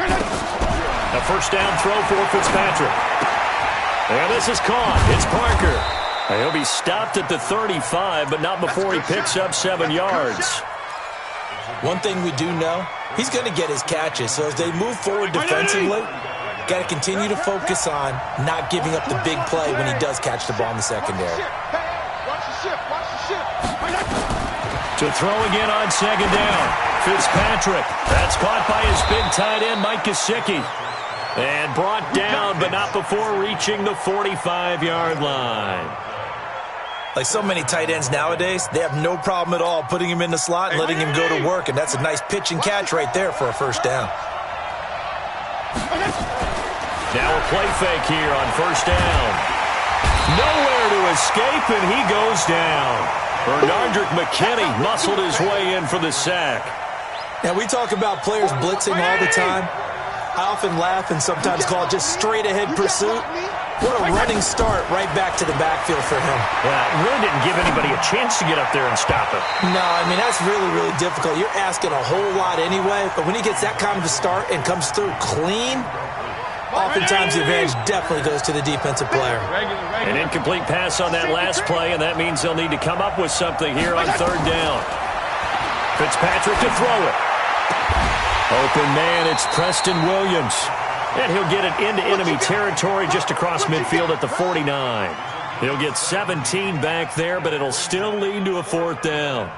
A first down throw for Fitzpatrick. And this is caught. It's Parker. He'll be stopped at the 35, but not before he picks up 7 yards. One thing we do know, he's going to get his catches. So as they move forward defensively, got to continue to focus on not giving up the big play when he does catch the ball in the secondary. To throw again on second down. Fitzpatrick. That's caught by his big tight end, Mike Gesicki. And brought down, but not before reaching the 45-yard line. Like so many tight ends nowadays, they have no problem at all putting him in the slot and letting him go to work. And that's a nice pitch and catch right there for a first down. Now a play fake here on first down. Nowhere to escape, and he goes down. Bernardrick McKinney muscled his way in for the sack. Now, we talk about players blitzing all the time. I often laugh and sometimes call it just straight-ahead pursuit. What a running start right back to the backfield for him. Yeah, it really didn't give anybody a chance to get up there and stop him. No, I mean, that's really, really difficult. You're asking a whole lot anyway, but when he gets that kind of a start and comes through clean, oftentimes the advantage definitely goes to the defensive player. An incomplete pass on that last play, and that means they'll need to come up with something here on third down. Fitzpatrick to throw it. Open man, it's Preston Williams. And he'll get it into enemy territory just across midfield at the 49. He'll get 17 back there, but it'll still lead to a fourth down.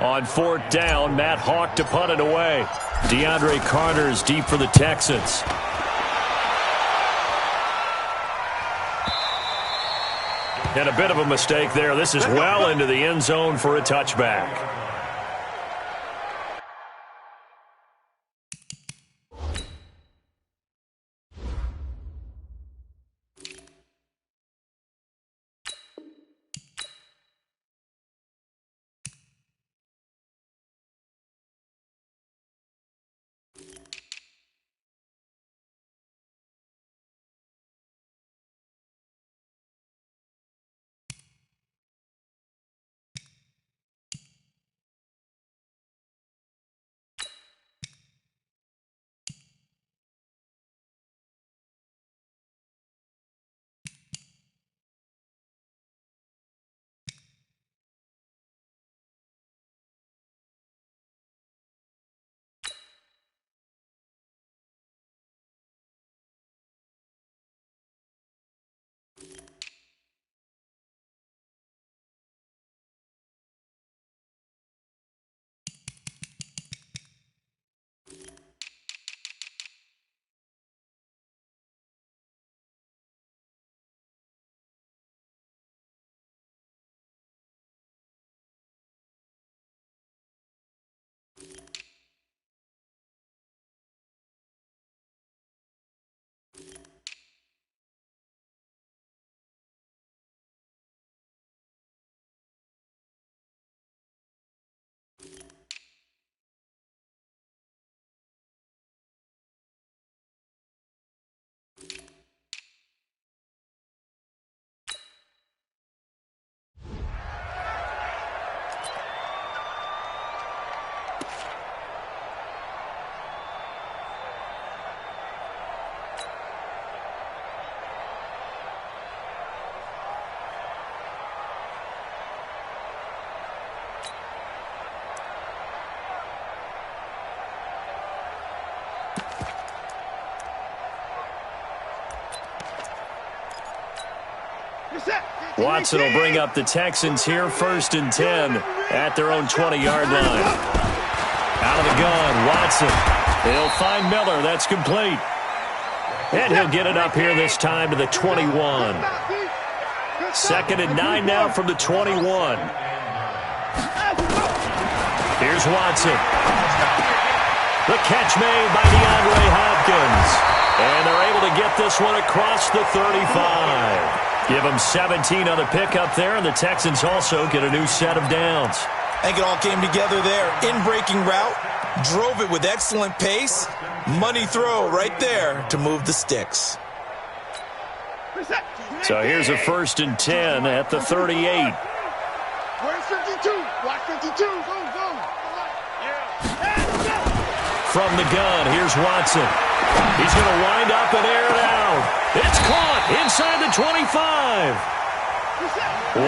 On fourth down, Matt Hawk to punt it away. DeAndre Carter's deep for the Texans. And a bit of a mistake there. This is well into the end zone for a touchback. Watson will bring up the Texans here, 1st and 10 at their own 20-yard line. Out of the gun, Watson. He'll find Miller. That's complete. And he'll get it up here this time to the 21. 2nd and 9 now from the 21. Here's Watson. The catch made by DeAndre Hopkins. And they're able to get this one across the 35. Give them 17 on the pickup there, and the Texans also get a new set of downs. I think it all came together there. In-breaking route, drove it with excellent pace. Money throw right there to move the sticks. So here's a 1st and 10 at the 38. Where's 52? Block 52. Go, go. from the gun. Here's Watson. He's going to wind up and air it out. It's caught inside the 25.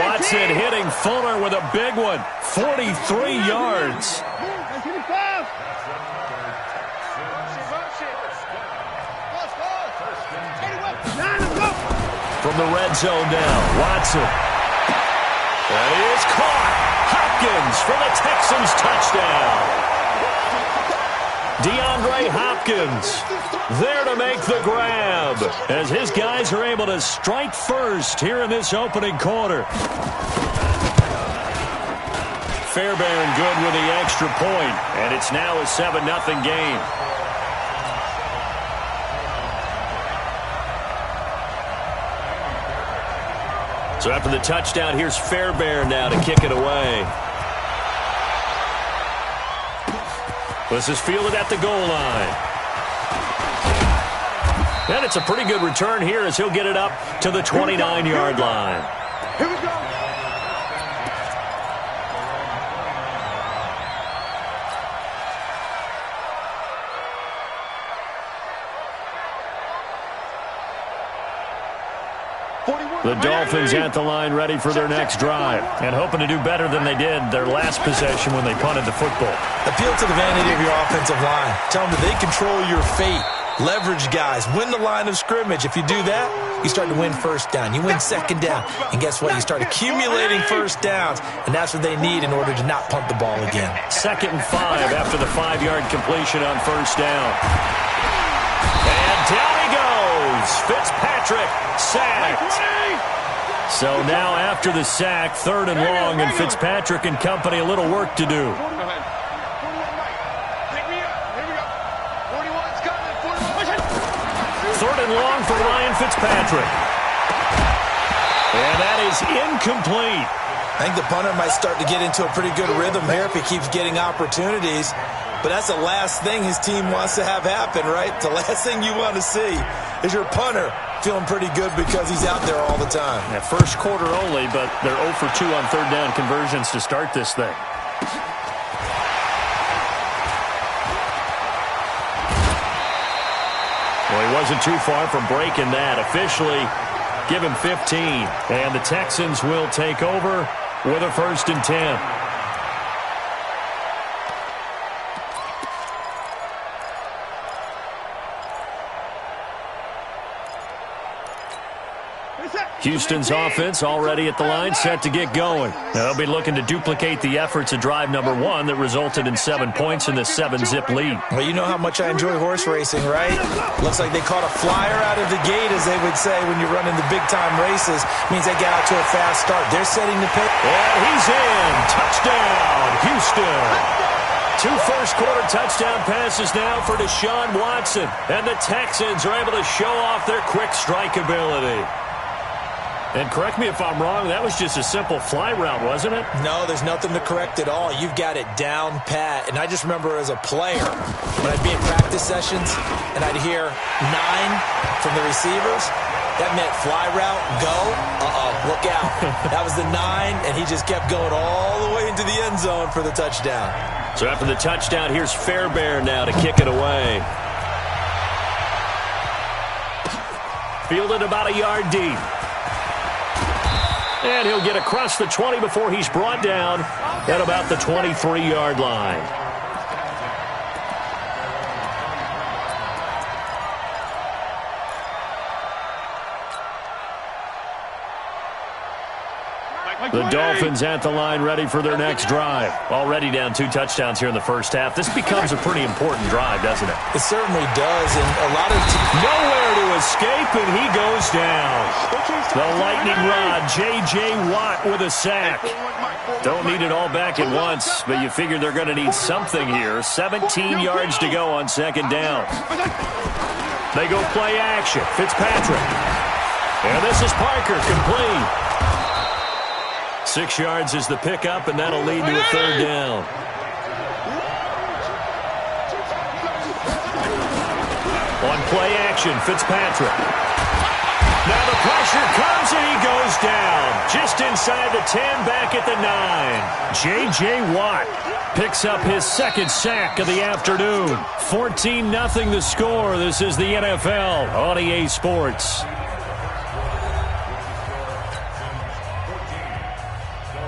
Watson hitting Fuller with a big one. 43 yards. From the red zone now, Watson. And he is caught. Hopkins for the Texans touchdown. DeAndre Hopkins there to make the grab as his guys are able to strike first here in this opening quarter. Fairbairn good with the extra point, and it's now a 7-0 game. So after the touchdown, here's Fairbairn now to kick it away. This is fielded at the goal line. And it's a pretty good return here as he'll get it up to the 29-yard line. Here we go. The Dolphins at the line ready for their next drive and hoping to do better than they did their last possession when they punted the football. Appeal to the vanity of your offensive line. Tell them that they control your fate. Leverage guys. Win the line of scrimmage. If you do that, you start to win first down. You win second down. And guess what? You start accumulating first downs. And that's what they need in order to not punt the ball again. 2nd and 5 after the 5-yard completion on first down. And down he goes. Fitzpatrick sacked. So now after the sack, 3rd and long, and Fitzpatrick and company a little work to do. 3rd and long for Ryan Fitzpatrick. And that is incomplete. I think the punter might start to get into a pretty good rhythm here if he keeps getting opportunities. But that's the last thing his team wants to have happen, right? The last thing you want to see is your punter feeling pretty good because he's out there all the time. Yeah, first quarter only, but they're 0 for 2 on 3rd down conversions to start this thing. Well, he wasn't too far from breaking that. Officially, give him 15. And the Texans will take over with a 1st and 10. Houston's offense already at the line, set to get going. They'll be looking to duplicate the efforts of drive number 1 that resulted in 7 points in this 7-zip lead. Well, you know how much I enjoy horse racing, right? Looks like they caught a flyer out of the gate, as they would say when you're running the big-time races. Means they get out to a fast start. They're setting the pace. And he's in. Touchdown, Houston. 2 first-quarter touchdown passes now for Deshaun Watson. And the Texans are able to show off their quick strike ability. And correct me if I'm wrong, that was just a simple fly route, wasn't it? No, there's nothing to correct at all. You've got it down pat. And I just remember as a player, when I'd be in practice sessions and I'd hear 9 from the receivers, that meant fly route, go, look out. That was the 9, and he just kept going all the way into the end zone for the touchdown. So after the touchdown, here's Fairbairn now to kick it away. Fielded about a yard deep. And he'll get across the 20 before he's brought down at about the 23-yard line. The Dolphins at the line ready for their next drive. Already down 2 touchdowns here in the first half. This becomes a pretty important drive, doesn't it? It certainly does, and a lot of nowhere to escape, and he goes down. The lightning rod, J.J. Watt with a sack. Don't need it all back at once, but you figure they're going to need something here. 17 yards to go on 2nd down. They go play action. Fitzpatrick. And this is Parker, complete. 6 yards is the pickup, and that'll lead to a 3rd down. On play action, Fitzpatrick. Now the pressure comes and he goes down. Just inside the 10, back at the 9. J.J. Watt picks up his second sack of the afternoon. 14-0 the score. This is the NFL on EA Sports.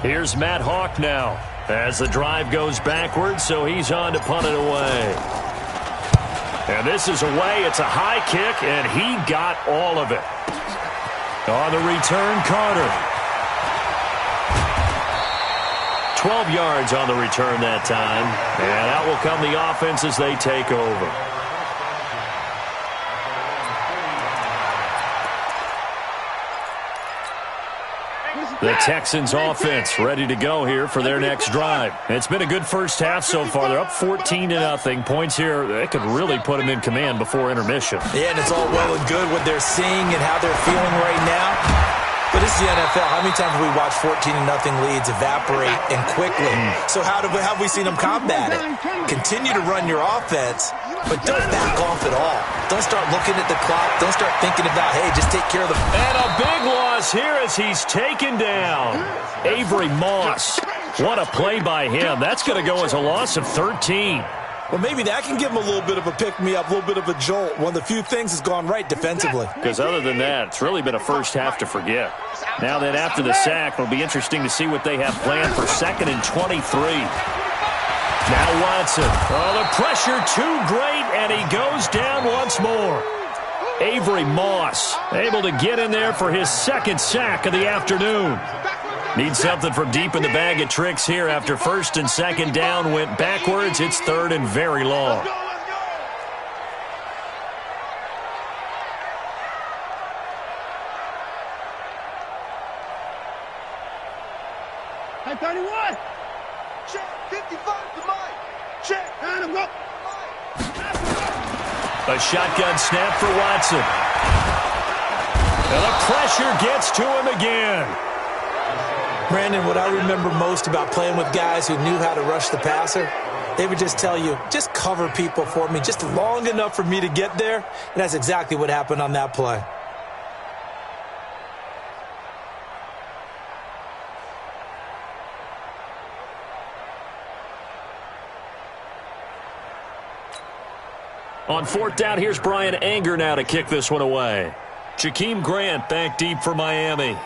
Here's Matt Hawk now as the drive goes backwards, so he's on to punt it away. And this is away. It's a high kick, and he got all of it. On the return, Carter. 12 yards on the return that time. And out will come the offense as they take over. The Texans offense ready to go here for their next drive. It's been a good first half so far. They're up 14-0. Points here, they could really put them in command before intermission. Yeah, and it's all well and good what they're seeing and how they're feeling right now. But this is the NFL. How many times have we watched 14-0 leads evaporate and quickly? So how have we seen them combat it? Continue to run your offense, but don't back off at all. Don't start looking at the clock. Don't start thinking about, hey, just take care of the... And a big loss here as he's taken down. Avery Moss. What a play by him. That's going to go as a loss of 13. Well, maybe that can give him a little bit of a pick-me-up, a little bit of a jolt. One of the few things has gone right defensively. Because other than that, it's really been a first half to forget. Now then, after the sack, it'll be interesting to see what they have planned for 2nd and 23. Now Watson. Oh, the pressure too great, and he goes down once more. Avery Moss able to get in there for his second sack of the afternoon. Needs something from deep in the bag of tricks here after 1st and 2nd down went backwards. It's 3rd and very long. Hey, 31. Check. 55 to Mike. Check. And him up. A shotgun snap for Watson. And the pressure gets to him again. Brandon, what I remember most about playing with guys who knew how to rush the passer, they would just tell you, just cover people for me, just long enough for me to get there. And that's exactly what happened on that play. On 4th down, here's Brian Anger now to kick this one away. Jakeem Grant back deep for Miami.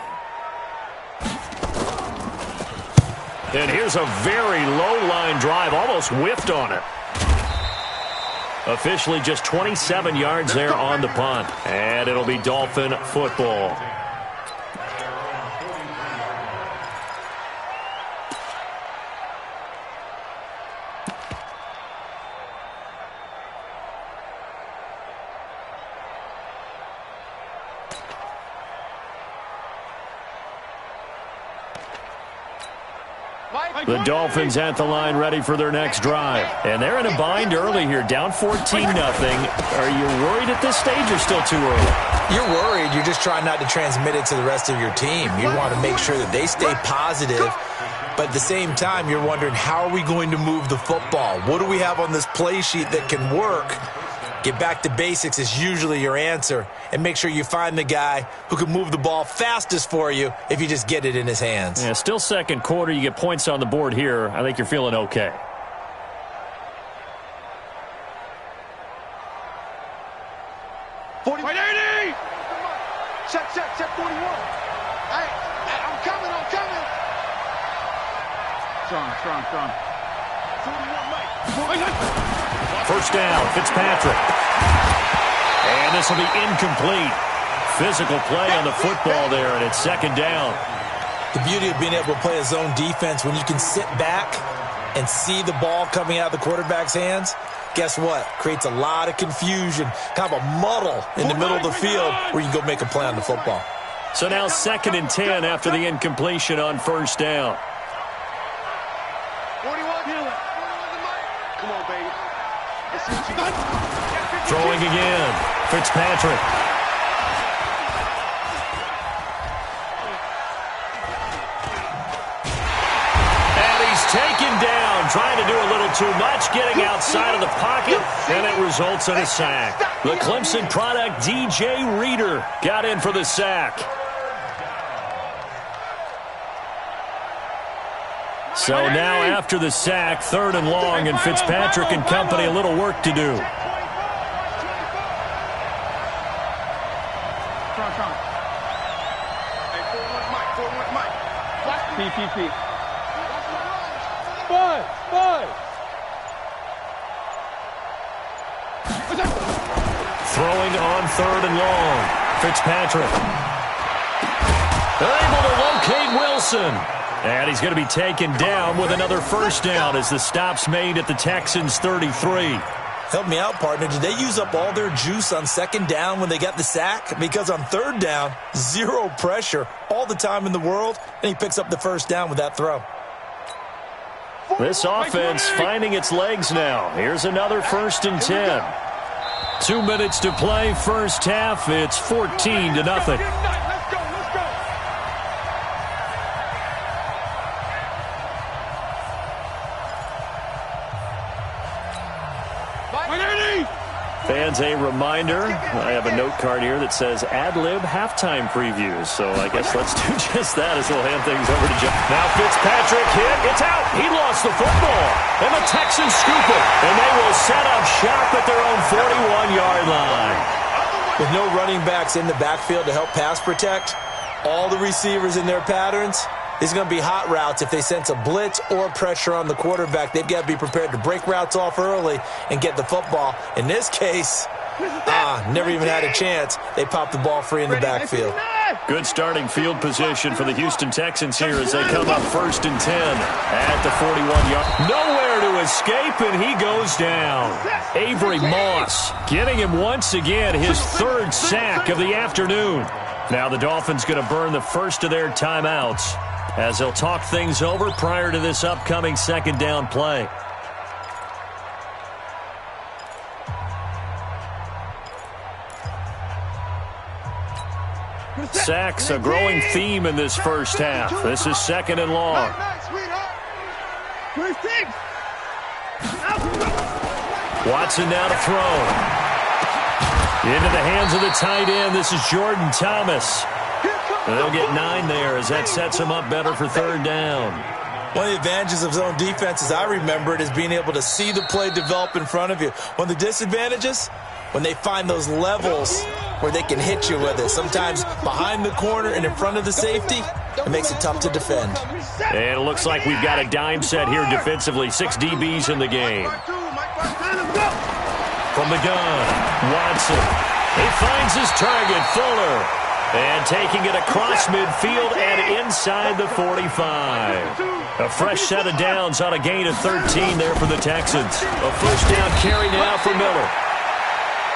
And here's a very low-line drive, almost whiffed on it. Officially just 27 yards there on the punt. And it'll be Dolphin football. The Dolphins at the line ready for their next drive. And they're in a bind early here, down 14-0. Are you worried at this stage or still too early? You're worried. You're just trying not to transmit it to the rest of your team. You want to make sure that they stay positive. But at the same time, you're wondering, how are we going to move the football? What do we have on this play sheet that can work? Get back to basics is usually your answer. And make sure you find the guy who can move the ball fastest for you if you just get it in his hands. Yeah, still 2nd quarter. You get points on the board here. I think you're feeling okay. Check 41. Hey, I'm coming. Strong. 41, Mike. 1st down, Fitzpatrick. And this will be incomplete. Physical play on the football there, and it's 2nd down. The beauty of being able to play a zone defense, when you can sit back and see the ball coming out of the quarterback's hands, guess what? Creates a lot of confusion, kind of a muddle in the middle of the field where you can go make a play on the football. So now 2nd and 10 after the incompletion on 1st down. 41. Come on, baby. Throwing again. Fitzpatrick. And he's taken down him trying to do a little too much, getting outside of the pocket, and it results in a sack. The Clemson product, DJ Reader, got in for the sack. So now after the sack, 3rd and long, and Fitzpatrick and company a little work to do. PPP. Throwing on 3rd and long. Fitzpatrick. They're able to locate Wilson. And he's going to be taken down with another first down as the stop's made at the Texans' 33. Help me out, partner. Did they use up all their juice on 2nd down when they got the sack? Because on 3rd down, 0 pressure, all the time in the world, and he picks up the first down with that throw. This offense finding its legs now. Here's another 1st and 10. 2 minutes to play, first half. It's 14-0. Fans, a reminder, I have a note card here that says ad-lib halftime previews. So I guess let's do just that as we'll hand things over to John. Now Fitzpatrick hit. It's out. He lost the football. And the Texans scoop it. And they will set up shop at their own 41-yard line. With no running backs in the backfield to help pass protect, all the receivers in their patterns, it's going to be hot routes. If they sense a blitz or pressure on the quarterback, they've got to be prepared to break routes off early and get the football. In this case, never even had a chance. They popped the ball free in the backfield. Good starting field position for the Houston Texans here as they come up 1st and 10 at the 41-yard. Nowhere to escape, and he goes down. Avery Moss getting him once again, his 3rd sack of the afternoon. Now the Dolphins going to burn the first of their timeouts as they'll talk things over prior to this upcoming 2nd down play. Sacks, a growing theme in this first half. This is 2nd and long. Watson now to throw. Into the hands of the tight end. This is Jordan Thomas. They'll get 9 there as that sets him up better for 3rd down. One of the advantages of zone defense, as I remember it, is being able to see the play develop in front of you. One of the disadvantages, when they find those levels where they can hit you with it. Sometimes behind the corner and in front of the safety, it makes it tough to defend. And it looks like we've got a dime set here defensively. 6 DBs in the game. From the gun, Watson. He finds his target, Fuller. And taking it across midfield and inside the 45. A fresh set of downs on a gain of 13 there for the Texans. A first down carry now for Miller.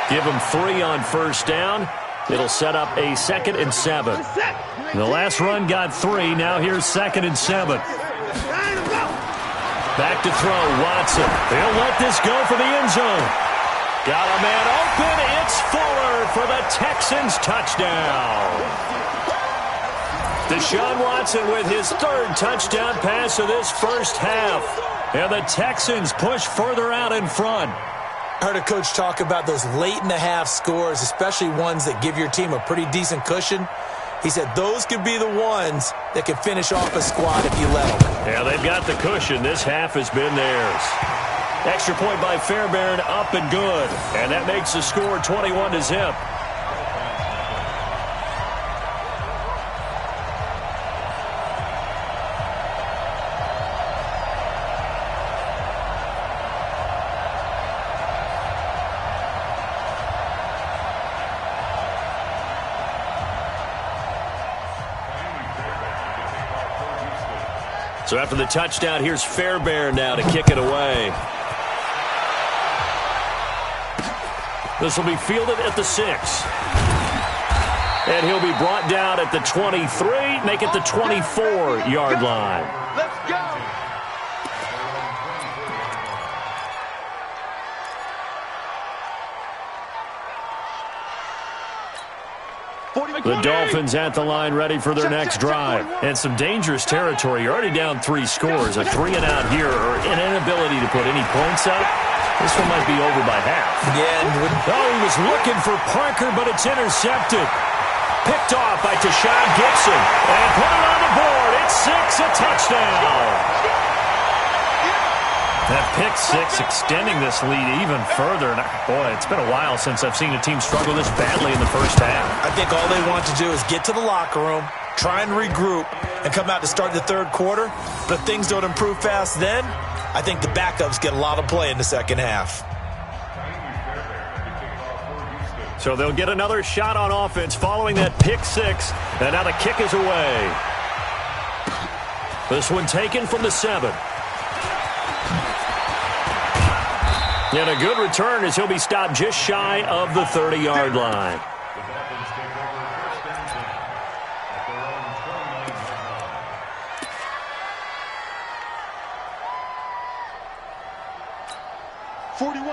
Give him 3 on first down. It'll set up a 2nd and 7. The last run got 3. Now here's 2nd and 7. Back to throw, Watson. They'll let this go for the end zone. Got a man open. It's Fuller for the Texans touchdown. Deshaun Watson with his 3rd touchdown pass of this first half. And the Texans push further out in front. I heard a coach talk about those late-in-the-half scores, especially ones that give your team a pretty decent cushion. He said those could be the ones that can finish off a squad if you let them. Yeah, they've got the cushion. This half has been theirs. Extra point by Fairbairn, up and good. And that makes the score 21-0. So after the touchdown, here's Fairbairn now to kick it away. This will be fielded at the 6. And he'll be brought down at the 23, make it the 24-yard line. Let's go. The Dolphins at the line ready for their next drive. And some dangerous territory. You're already down 3 scores. A 3-and-out here or an inability to put any points up. This one might be over by half. Yeah. Oh, he was looking for Parker, but it's intercepted. Picked off by Tashawn Gibson. And put it on the board. It's 6, a touchdown. That pick 6 extending this lead even further. And boy, it's been a while since I've seen a team struggle this badly in the first half. I think all they want to do is get to the locker room, try and regroup, and come out to start the third quarter. But if things don't improve fast then, I think the backups get a lot of play in the second half. So they'll get another shot on offense following that pick 6. And now the kick is away. This one taken from the 7. And a good return as he'll be stopped just shy of the 30-yard line.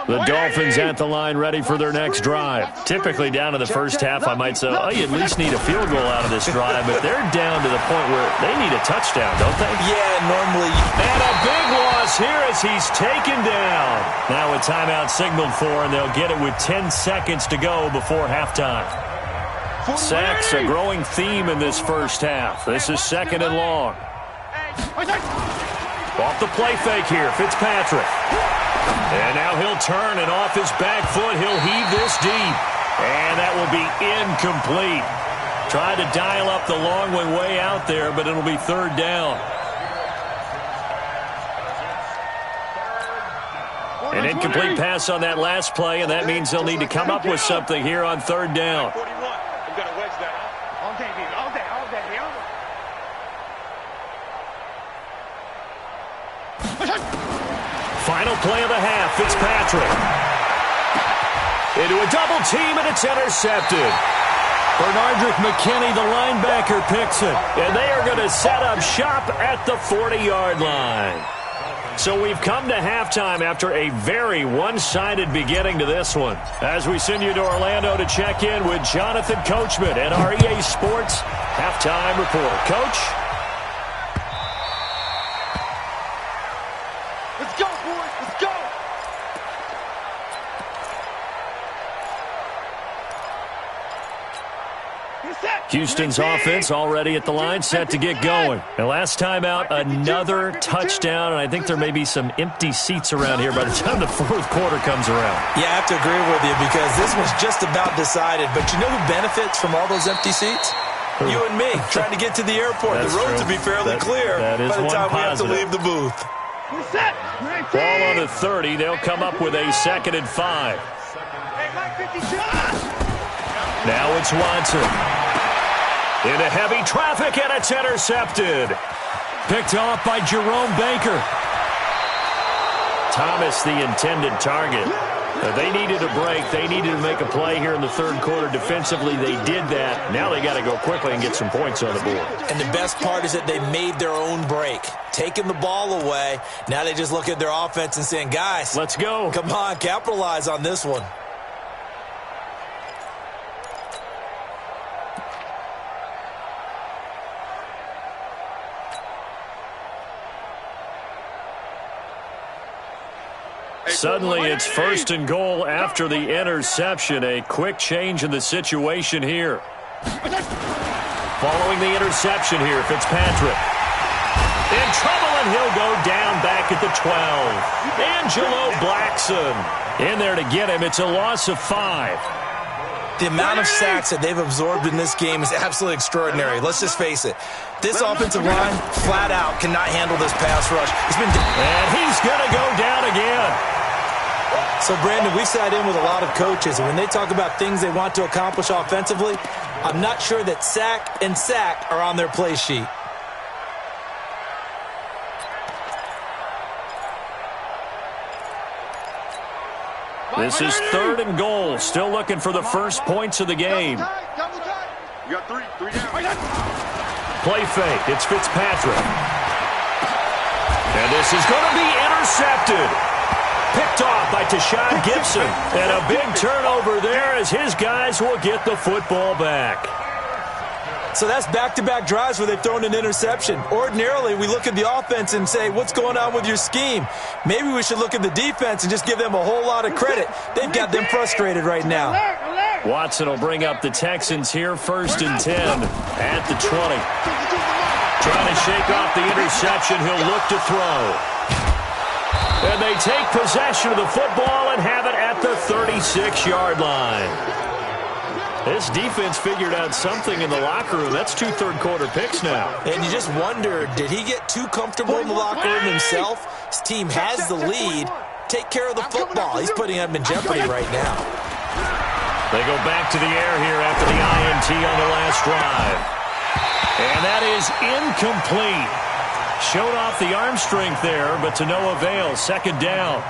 The Dolphins at the line ready for their next drive. Typically down to the first half, I might say, oh, you at least need a field goal out of this drive, but they're down to the point where they need a touchdown, don't they? Yeah, normally. And a big loss here as he's taken down. Now a timeout signaled for, and they'll get it with 10 seconds to go before halftime. Sacks, a growing theme in this first half. This is 2nd and long. Off the play fake here, Fitzpatrick. And now he'll turn, and off his back foot, he'll heave this deep. And that will be incomplete. Tried to dial up the long way out there, but it'll be 3rd down. An incomplete pass on that last play, and that means they'll need to come up with something here on 3rd down. Final play of the half, Fitzpatrick. Into a double team, and it's intercepted. Bernardrick McKinney, the linebacker, picks it. And they are going to set up shop at the 40-yard line. So we've come to halftime after a very one-sided beginning to this one. As we send you to Orlando to check in with Jonathan Coachman at our EA Sports Halftime Report. Coach? Let's go, boys. Let's go. Houston's offense already at the line, set to get going. And last time out, another touchdown, and I think there may be some empty seats around here by the time the 4th quarter comes around. Yeah, I have to agree with you because this was just about decided. But you know who benefits from all those empty seats? You and me, trying to get to the airport. The roads will be fairly clear by the time we have to leave the booth. Ball on the 30. They'll come up with a 2nd and 5. Now it's Watson. Into heavy traffic, and it's intercepted. Picked off by Jerome Baker. Thomas, the intended target. They needed a break. They needed to make a play here in the 3rd quarter. Defensively, they did that. Now they got to go quickly and get some points on the board. And the best part is that they made their own break. Taking the ball away. Now they just look at their offense and saying, guys, let's go. Come on, capitalize on this one. Suddenly, it's 1st and goal after the interception. A quick change in the situation here. Following the interception here, Fitzpatrick. In trouble, and he'll go down back at the 12. Angelo Blackson in there to get him. It's a loss of 5. The amount of sacks that they've absorbed in this game is absolutely extraordinary. Let's just face it. This offensive line, flat out, cannot handle this pass rush. And he's going to go down again. So, Brandon, we've sat in with a lot of coaches, and when they talk about things they want to accomplish offensively, I'm not sure that sack and sack are on their play sheet. This is 3rd and goal. Still looking for the first points of the game. You got 3 down. Play fake. It's Fitzpatrick. And this is going to be intercepted. Picked off by it to Sean Gibson. And a big turnover there as his guys will get the football back. So that's back-to-back drives where they've thrown an interception. Ordinarily, we look at the offense and say, what's going on with your scheme? Maybe we should look at the defense and just give them a whole lot of credit. They've got them frustrated right now. Watson will bring up the Texans here, 1st and 10 at the 20. Trying to shake off the interception. He'll look to throw. And they take possession of the football and have it at the 36-yard line. This defense figured out something in the locker room. That's 2 third-quarter picks now. And you just wonder, did he get too comfortable in the locker room himself? His team has the lead. Take care of the football. He's putting them in jeopardy right now. They go back to the air here after the INT on the last drive. And that is incomplete. Showed off the arm strength there, but to no avail. 2nd down.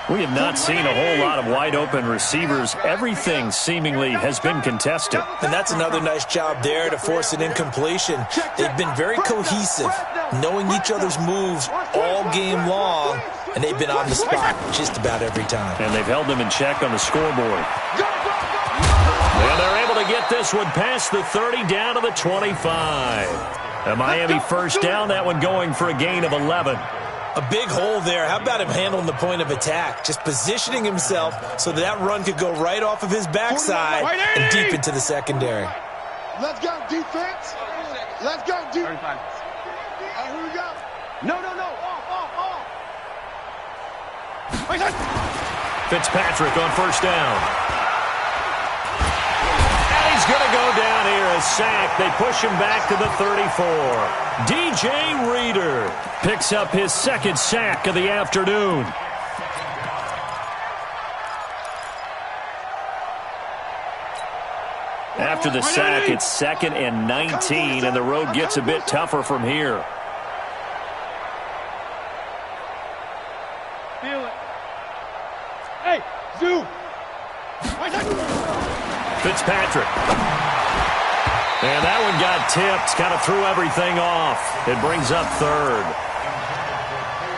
We have not seen a whole lot of wide-open receivers. Everything seemingly has been contested. And that's another nice job there to force an incompletion. They've been very cohesive, knowing each other's moves all game long, and they've been on the spot just about every time. And they've held them in check on the scoreboard. And they're able to get this one past the 30 down to the 25. A Miami 1st down, that one going for a gain of 11. A big hole there. How about him handling the point of attack? Just positioning himself so that run could go right off of his backside and deep into the secondary. Let's go, defense. Let's go, defense. Here we go. No. Off. Fitzpatrick on 1st down. And he's going to go down here. A sack. They push him back to the 34. DJ Reader picks up his 2nd sack of the afternoon. After the sack, it's 2nd and 19, and the road gets a bit tougher from here. Feel it. Hey, Zoo. Fitzpatrick. And that one got tipped, kind of threw everything off. It brings up 3rd.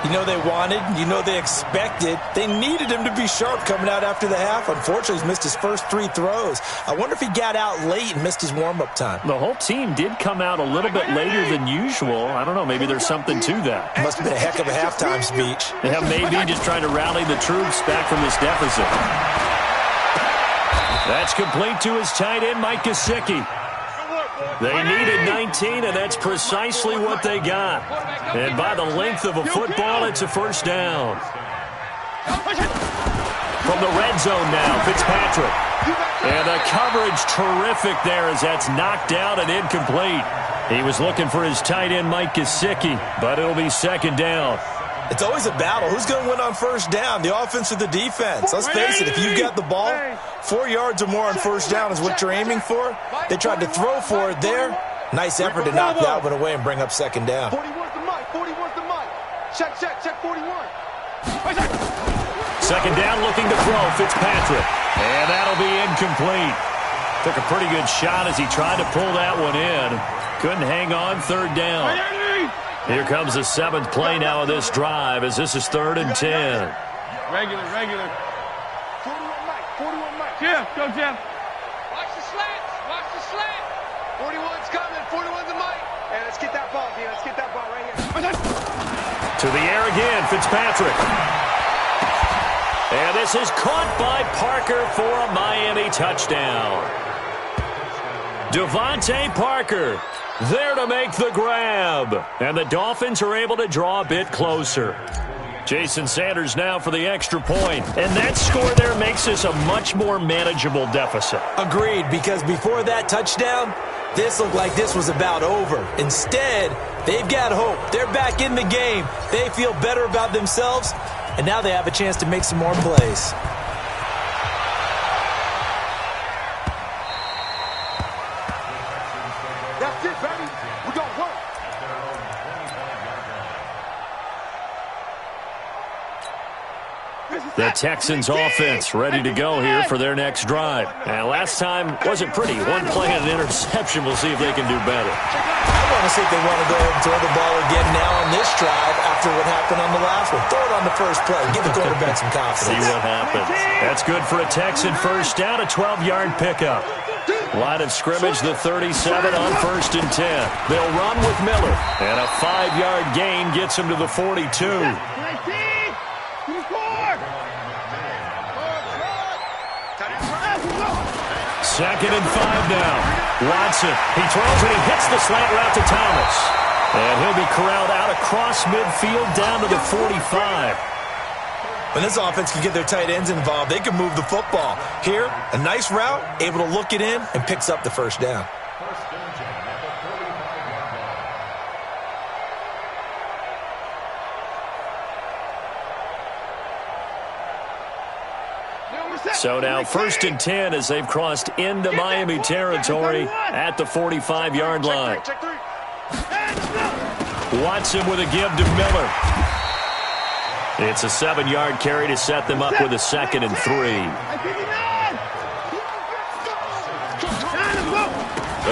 You know they wanted, you know they expected. They needed him to be sharp coming out after the half. Unfortunately, he's missed his first 3 throws. I wonder if he got out late and missed his warm-up time. The whole team did come out a little bit later than usual. I don't know, maybe there's something to that. Must have been a heck of a halftime speech. Yeah, maybe just trying to rally the troops back from this deficit. That's complete to his tight end, Mike Gesicki. They needed 19, and that's precisely what they got. And by the length of a football, it's a 1st down. From the red zone now, Fitzpatrick. And the coverage terrific there as that's knocked out and incomplete. He was looking for his tight end, Mike Gesicki, but it'll be 2nd down. It's always a battle. Who's going to win on 1st down, the offense or the defense? Let's face it, if you've got the ball, 4 yards or more on 1st down is what you're aiming for. They tried to throw for it there. Nice effort to knock that one away and bring up 2nd down. 41's the mic. 41's the mic. Check 41. 2nd down, looking to throw, Fitzpatrick. And that'll be incomplete. Took a pretty good shot as he tried to pull that one in. Couldn't hang on, 3rd down. Here comes the 7th play now of this drive as this is 3rd and 10. Regular. 41 mic. Jim, go Jim. Watch the slant. 41's coming. 41's the mic. Hey, let's get that ball, D. Let's get that ball right here. To the air again, Fitzpatrick. And this is caught by Parker for a Miami touchdown. Devontae Parker there to make the grab. And the Dolphins are able to draw a bit closer. Jason Sanders now for the extra point. And that score there makes this a much more manageable deficit. Agreed, because before that touchdown, this looked like this was about over. Instead, they've got hope. They're back in the game. They feel better about themselves, and now they have a chance to make some more plays. That's it, baby. We're going to work. The Texans offense ready to go here for their next drive. And last time wasn't pretty. One play and an interception. We'll see if they can do better. I want to see if they want to go ahead and throw the ball again now on this drive after what happened on the last one. Throw it on the first play. Give the quarterback some confidence. See what happens. That's good for a Texan first down, a 12-yard pickup. Line of scrimmage, the 37 on 1st and 10. They'll run with Miller. And a 5-yard gain gets him to the 42. Second and 5 now. Watson, he throws and he hits the slant route to Thomas. And he'll be corralled out across midfield down to the 45. When this offense can get their tight ends involved, they can move the football. Here, a nice route, able to look it in, and picks up the first down. So now 1st and 10 as they've crossed into Miami territory at the 45-yard line. Watson with a give to Miller. It's a 7-yard carry to set them up with a 2nd and 3.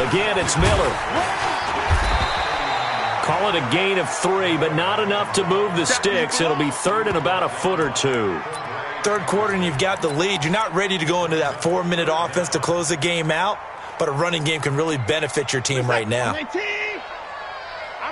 Again, it's Miller. Call it a gain of 3, but not enough to move the sticks. It'll be 3rd and about a foot or 2. Third quarter and you've got the lead. You're not ready to go into that 4-minute offense to close the game out, but a running game can really benefit your team right now. I'm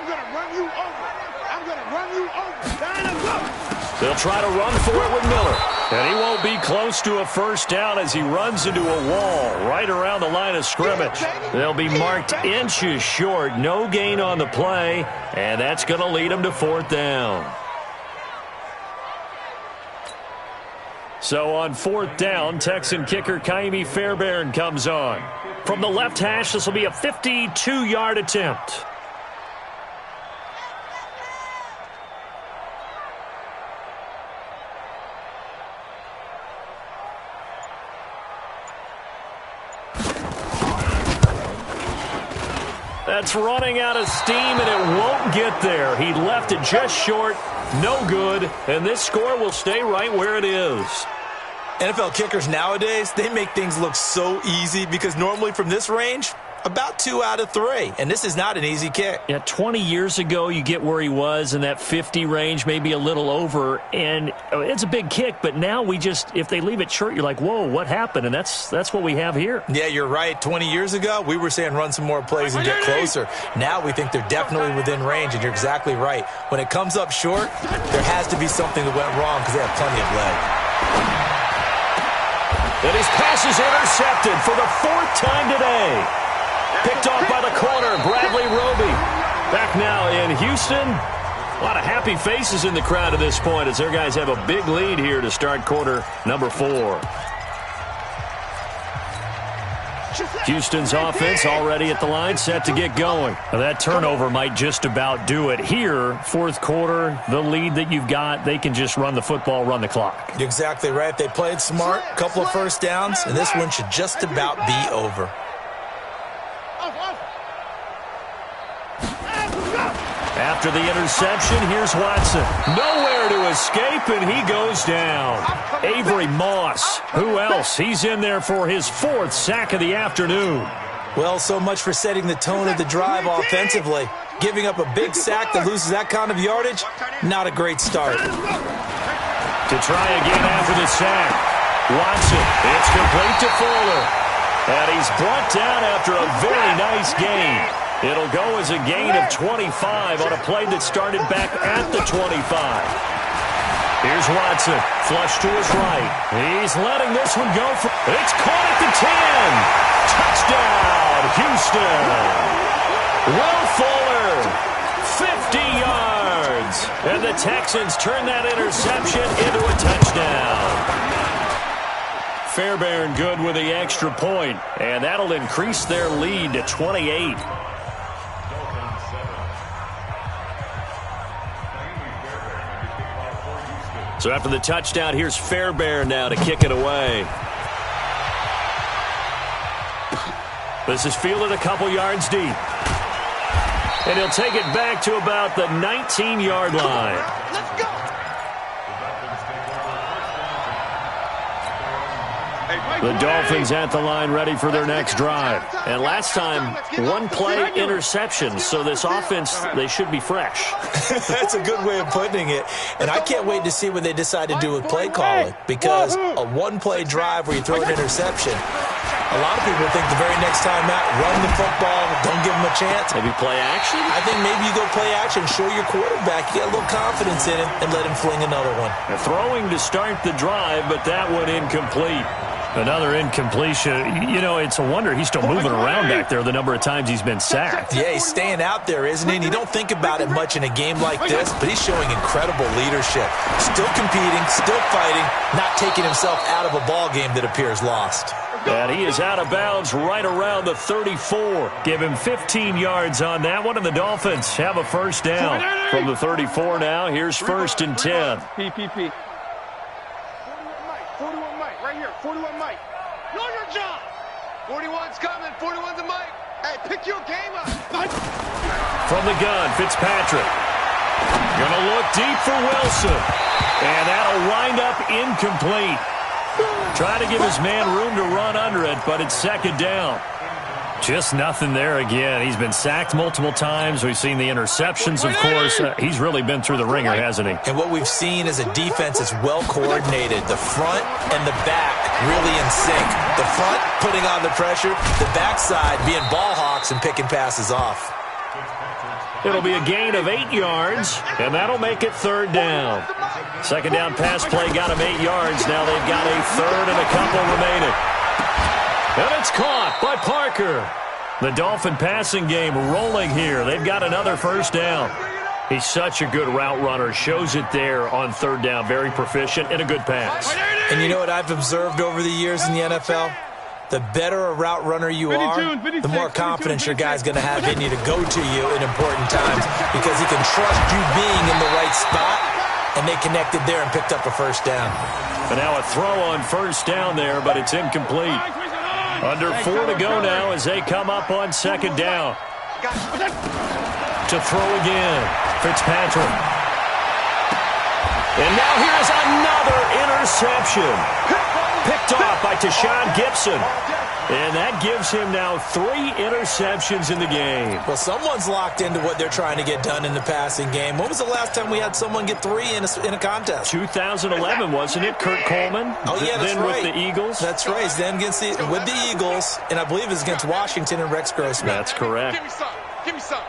going to run you over. I'm going to run you over. Line up. They'll try to run for it with Miller. And he won't be close to a first down as he runs into a wall right around the line of scrimmage. They'll be marked inches short. No gain on the play, and that's going to lead them to 4th down. So on 4th down, Texan kicker Kaimi Fairbairn comes on. From the left hash, this will be a 52-yard attempt. That's running out of steam, and it won't get there. He left it just short. No good, and this score will stay right where it is. NFL kickers nowadays, they make things look so easy because normally from this range, about 2 out of 3, and this is not an easy kick. Yeah, 20 years ago, you get where he was in that 50 range, maybe a little over, and it's a big kick, but now we just, if they leave it short, you're like, whoa, what happened? And that's what we have here. Yeah, you're right. 20 years ago, we were saying run some more plays and get closer. Now we think they're definitely within range, and you're exactly right. When it comes up short, there has to be something that went wrong because they have plenty of leg. And his pass is intercepted for the 4th time today. Picked off by the corner, Bradley Roby. Back now in Houston. A lot of happy faces in the crowd at this point as their guys have a big lead here to start quarter number 4. Houston's offense already at the line, set to get going. Now that turnover might just about do it. Here, 4th quarter, the lead that you've got, they can just run the football, run the clock. You're exactly right. They played smart, couple of first downs, and this one should just about be over. After the interception, here's Watson. Nowhere to escape, and he goes down. Avery Moss. Who else? He's in there for his 4th sack of the afternoon. Well, so much for setting the tone of the drive offensively. Giving up a big sack that loses that kind of yardage, not a great start. To try again after the sack. Watson, it's complete to Fuller. And he's brought down after a very nice gain. It'll go as a gain of 25 on a play that started back at the 25. Here's Watson, flush to his right. He's letting this one go. It's caught at the 10. Touchdown, Houston. Will Fuller, 50 yards. And the Texans turn that interception into a touchdown. Fairbairn good with the extra point, and that'll increase their lead to 28. So after the touchdown, here's Fairbairn now to kick it away. This is fielded a couple yards deep. And he'll take it back to about the 19-yard line. Let's go. The Dolphins at the line ready for their next drive. And last time, one play interception. So this offense, they should be fresh. That's a good way of putting it. And I can't wait to see what they decide to do with play calling. Because a one-play drive where you throw an interception, a lot of people think the very next time out, run the football, don't give them a chance. Maybe play action? I think maybe you go play action, show your quarterback, you get a little confidence in him, and let him fling another one. Throwing to start the drive, but that one incomplete. Another incompletion. You know, it's a wonder he's still moving around back there the number of times he's been sacked. Yeah, he's staying out there, isn't he? And you don't think about it much in a game like this, but he's showing incredible leadership. Still competing, still fighting, not taking himself out of a ball game that appears lost. And he is out of bounds right around the 34. Give him 15 yards on that one, and the Dolphins have a first down. From the 34 now, here's 1st and 10. PPP. 41 Mike, right here. 41 Mike. Know your job. 41's coming. 41's a Mike. Hey, pick your game up. From the gun, Fitzpatrick. Gonna look deep for Wilson. And that'll wind up incomplete. Trying to give his man room to run under it, but it's 2nd down. Just nothing there again. He's been sacked multiple times. We've seen the interceptions, of course. He's really been through the ringer, hasn't he? And what we've seen is a defense that's well coordinated. The front and the back really in sync. The front putting on the pressure, the backside being ball hawks and picking passes off. It'll be a gain of 8 yards, and that'll make it 3rd down. 2nd down pass play got him 8 yards. Now they've got a third and a couple remaining. And it's caught by Parker. The Dolphin passing game rolling here. They've got another first down. He's such a good route runner. Shows it there on 3rd down. Very proficient and a good pass. And you know what I've observed over the years in the NFL? The better a route runner you are, the more confidence your guy's going to have in you to go to you in important times because he can trust you being in the right spot, and they connected there and picked up a first down. And now a throw on 1st down there, but it's incomplete. Under 4 to go now as they come up on 2nd down. To throw again, Fitzpatrick. And now here's another interception. Picked off by Tashawn Gibson. And that gives him now 3 interceptions in the game. Well, someone's locked into what they're trying to get done in the passing game. When was the last time we had someone get 3 in a contest? 2011, wasn't it? Kurt Coleman? Oh, yeah, that's then right. With the Eagles? That's right. Then with the Eagles, and I believe it's against Washington and Rex Grossman. That's correct. Give me some. Give me some.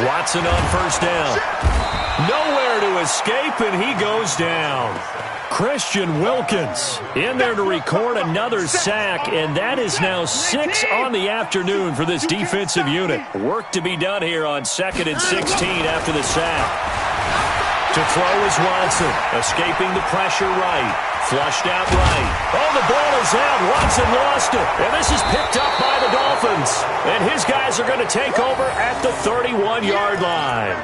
Watson on 1st down. Nowhere to escape, and he goes down. Christian Wilkins in there to record another sack, and that is now 6 on the afternoon for this defensive unit. Work to be done here on 2nd and 16 after the sack. To throw is Watson, escaping the pressure right. Flushed out right. Oh, the ball is out. Watson lost it, and this is picked up by the Dolphins. And his guys are going to take over at the 31-yard line.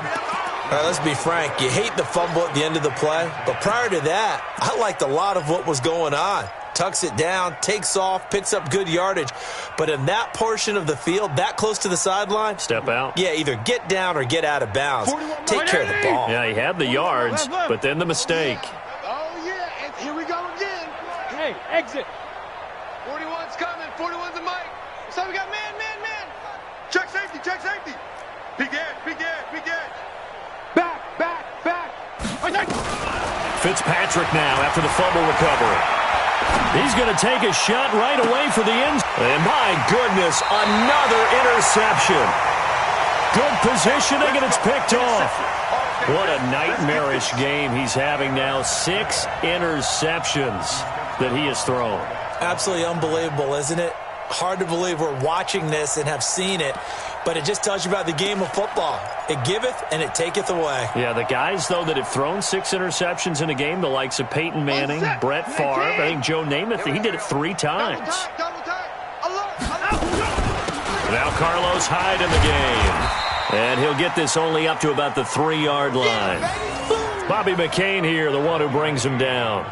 All right, let's be frank. You hate the fumble at the end of the play, but prior to that, I liked a lot of what was going on. Tucks it down, takes off, picks up good yardage. But in that portion of the field, that close to the sideline, step out. Yeah, either get down or get out of bounds. Take care of the ball. Yeah, he had the yards, but then the mistake. Oh, yeah, and here we go again. Hey, exit. 41's coming. 41's a Mike. So we got man. Check safety. Big edge. Back. Fitzpatrick now after the fumble recovery. He's going to take a shot right away for the end. And my goodness, another interception. Good positioning, and it's picked off. What a nightmarish game he's having now. 6 interceptions that he has thrown. Absolutely unbelievable, isn't it? Hard to believe we're watching this and have seen it, but it just tells you about the game of football. It giveth and it taketh away. Yeah, the guys, though, that have thrown 6 interceptions in a game, the likes of Peyton Manning, Brett Favre, I think Joe Namath, he did it 3 times. Now Carlos Hyde in the game. And he'll get this only up to about the 3-yard line. Bobby McCain here, the one who brings him down.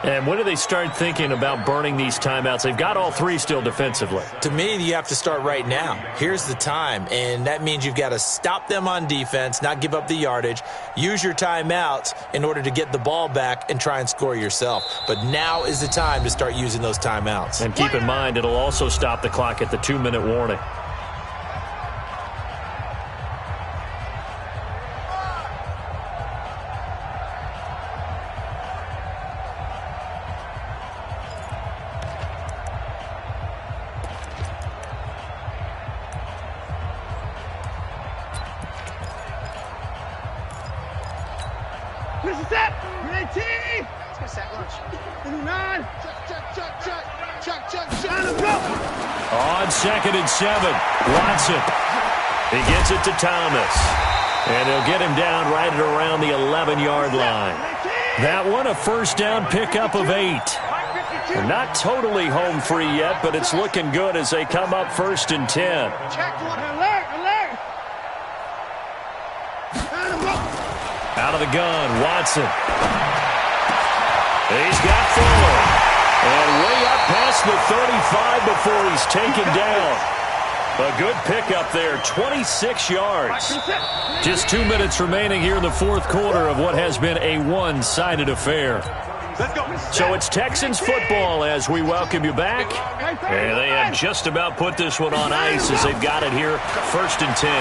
And when do they start thinking about burning these timeouts? They've got all three still defensively. To me, you have to start right now. Here's the time, and that means you've got to stop them on defense, not give up the yardage, use your timeouts in order to get the ball back and try and score yourself. But now is the time to start using those timeouts. And keep in mind, it'll also stop the clock at the 2-minute warning. On 2nd and 7, Watson. He gets it to Thomas. And he'll get him down right at around the 11-yard line. That one, a first down pickup of 8. They're not totally home free yet, but it's looking good as they come up 1st and 10. Out of the gun, Watson. He's got Fuller. And way up past the 35 before he's taken down. A good pickup there, 26 yards. Just 2 minutes remaining here in the fourth quarter of what has been a one-sided affair. So it's Texans football as we welcome you back. And they have just about put this one on ice as they've got it here, 1st and 10.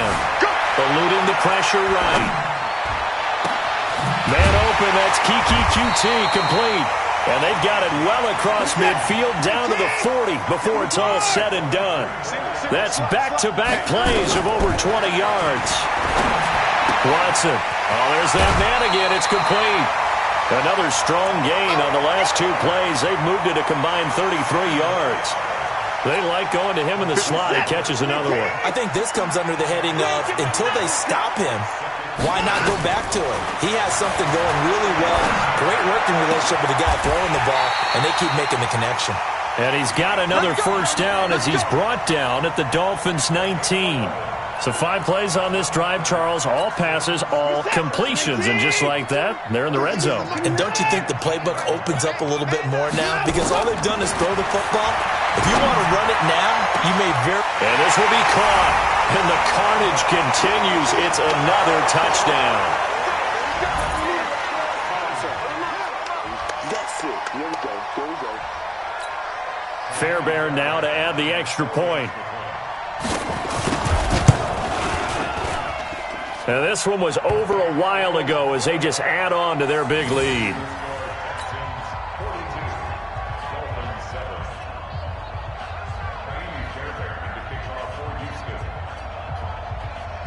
Eluding the pressure right. Man open, that's Kiki QT complete. And they've got it well across midfield down to the 40 before it's all said and done. That's back-to-back plays of over 20 yards. Watson. Oh, there's that man again. It's complete. Another strong gain on the last 2 plays. They've moved it a combined 33 yards. They like going to him in the slot. He catches another one. I think this comes under the heading of until they stop him, why not go back to him? He has something going really well. Great working relationship with the guy throwing the ball, and they keep making the connection. And he's got another first down as he's brought down at the Dolphins' 19. So 5 plays on this drive, Charles. All passes, all completions. And just like that, they're in the red zone. And don't you think the playbook opens up a little bit more now? Because all they've done is throw the football. If you want to run it now, you may very... And this will be caught. And the carnage continues. It's another touchdown. That's it. Here we go. Here we go. Fairbairn now to add the extra point. Now this one was over a while ago as they just add on to their big lead.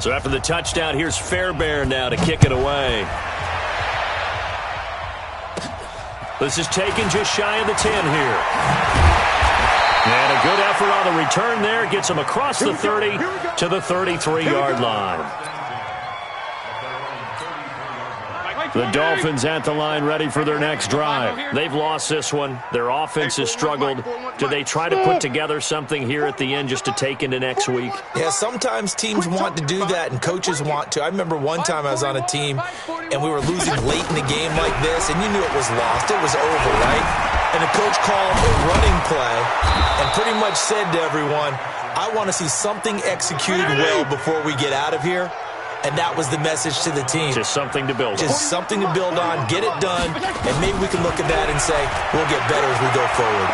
So after the touchdown, here's Fairbairn now to kick it away. This is taken just shy of the 10 here. And a good effort on the return there. Gets him across the 30 to the 33-yard line. The Dolphins at the line ready for their next drive. They've lost this one. Their offense has struggled. Do they try to put together something here at the end just to take into next week? Yeah, sometimes teams want to do that and coaches want to. I remember one time I was on a team and we were losing late in the game like this and you knew it was lost. It was over, right? And the coach called a running play and pretty much said to everyone, I want to see something executed well before we get out of here. And that was the message to the team. Just something to build on. Just something to build on, get it done, and maybe we can look at that and say, we'll get better as we go forward.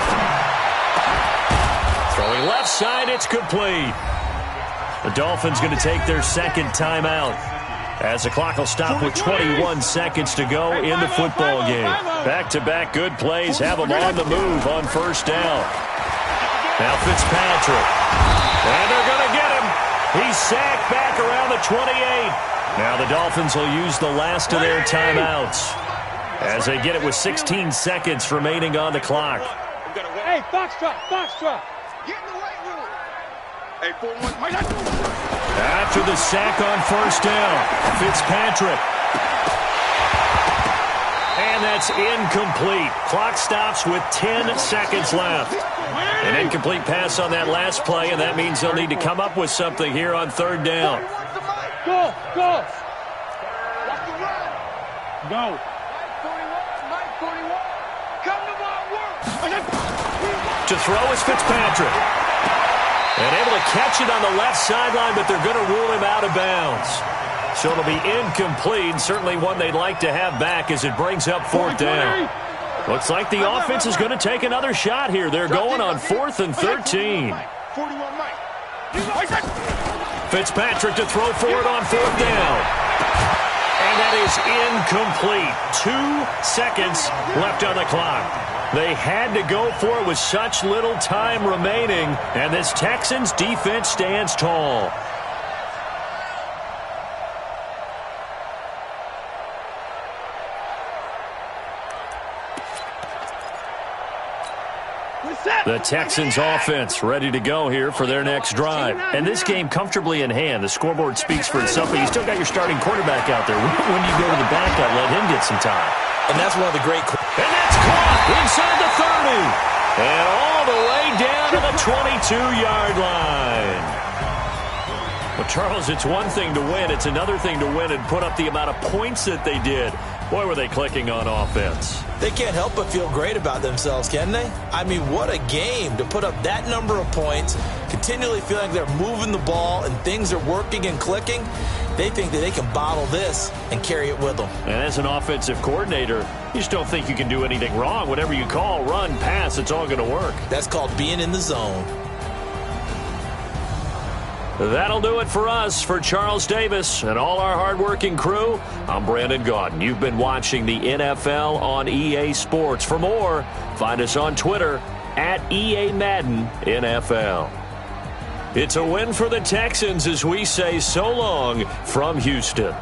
Throwing left side, it's complete. The Dolphins going to take their second timeout as the clock will stop with 21 seconds to go in the football game. Back-to-back good plays have them on the move on first down. Now Fitzpatrick. And they're going to get him. He's sacked back around the 28. Now the Dolphins will use the last of their timeouts as they get it with 16 seconds remaining on the clock. Hey, Foxtrot, Foxtrot. Get in the weight room. Hey, 4-1. After the sack on first down, Fitzpatrick. And that's incomplete. Clock stops with 10 seconds left. An incomplete pass on that last play, and that means they'll need to come up with something here on third down. Go, go. Go. To throw is Fitzpatrick. And able to catch it on the left sideline, but they're going to rule him out of bounds. So it'll be incomplete, certainly one they'd like to have back as it brings up 4th down. Looks like the offense is going to take another shot here. They're going on 4th and 13. Fitzpatrick to throw for it on 4th down. And that is incomplete. 2 seconds left on the clock. They had to go for it with such little time remaining, and this Texans defense stands tall. The Texans offense ready to go here for their next drive. And this game comfortably in hand. The scoreboard speaks for itself, but you still got your starting quarterback out there. When you go to the backup, let him get some time. And that's one of the great... And that's caught inside the 30. And all the way down to the 22-yard line. Well, Charles, it's one thing to win. It's another thing to win and put up the amount of points that they did. Boy, were they clicking on offense. They can't help but feel great about themselves, can they? I mean, what a game to put up that number of points, continually feeling like they're moving the ball and things are working and clicking. They think that they can bottle this and carry it with them. And as an offensive coordinator, you just don't think you can do anything wrong. Whatever you call, run, pass, it's all going to work. That's called being in the zone. That'll do it for us. For Charles Davis and all our hardworking crew, I'm Brandon Gaudin. You've been watching the NFL on EA Sports. For more, find us on Twitter at EA Madden NFL. It's a win for the Texans as we say so long from Houston.